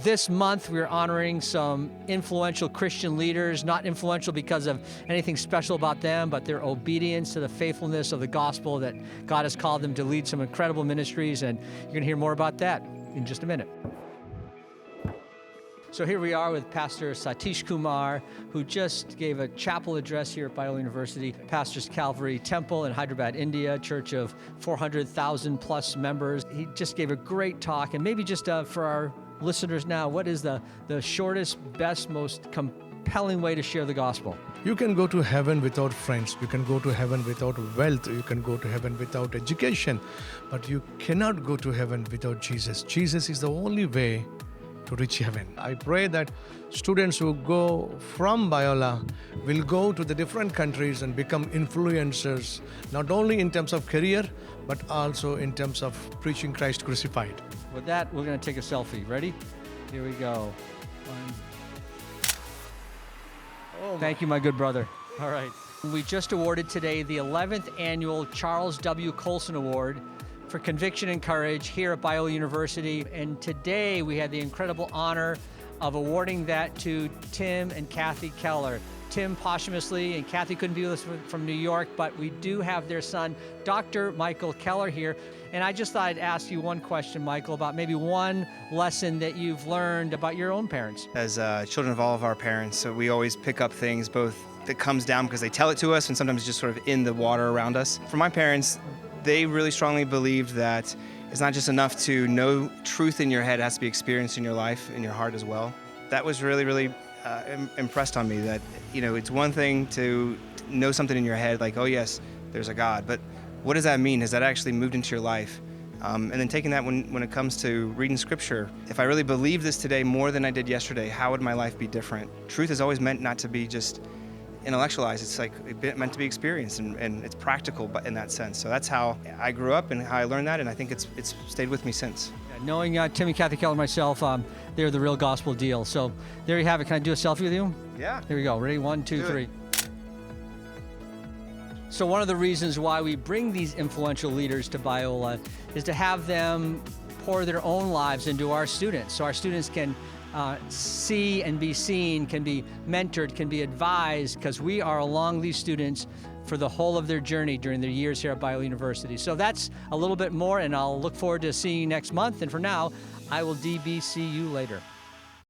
This month, we're honoring some influential Christian leaders, not influential because of anything special about them, but their obedience to the faithfulness of the gospel that God has called them to lead some incredible ministries, and you're going to hear more about that in just a minute. So here we are with Pastor Satish Kumar, who just gave a chapel address here at Biola University, Pastor's Calvary Temple in Hyderabad, India, church of 400,000 plus members. He just gave a great talk, and maybe just for our listeners now, what is the shortest, best, most compelling way to share the gospel? You can go to heaven without friends. You can go to heaven without wealth. You can go to heaven without education. But you cannot go to heaven without Jesus. Jesus is the only way to reach heaven. I pray that students who go from Biola will go to the different countries and become influencers, not only in terms of career, but also in terms of preaching Christ crucified. With that, we're going to take a selfie. Ready? Here we go. Thank you, my good brother. All right. We just awarded today the 11th annual Charles W. Colson Award for Conviction and Courage here at Biola University. And today we had the incredible honor of awarding that to Tim and Kathy Keller. Tim posthumously, and Kathy couldn't be with us from New York, but we do have their son, Dr. Michael Keller, here. And I just thought I'd ask you one question, Michael, about maybe one lesson that you've learned about your own parents. As children of all of our parents, so we always pick up things both that comes down because they tell it to us and sometimes just sort of in the water around us. For my parents, they really strongly believed that it's not just enough to know truth in your head, it has to be experienced in your life, in your heart as well. That was really impressed on me that, you know, it's one thing to know something in your head like, oh yes, there's a God, but what does that mean? Has that actually moved into your life? And then taking that when it comes to reading scripture, if I really believe this today more than I did yesterday, how would my life be different? Truth is always meant not to be just intellectualized. It's like meant to be experienced, and it's practical but in that sense. So that's how I grew up and how I learned that, and I think it's stayed with me since. Yeah, knowing Tim and Kathy Keller myself, they're the real gospel deal. So there you have it. Can I do a selfie with you? Yeah. Here we go. Ready? 1, 2, 3. So one of the reasons why we bring these influential leaders to Biola is to have them pour their own lives into our students, so our students can see and be seen, can be mentored, can be advised, because we are along these students for the whole of their journey during their years here at Biola University. So that's a little bit more, and I'll look forward to seeing you next month. And for now, I will DBC you later.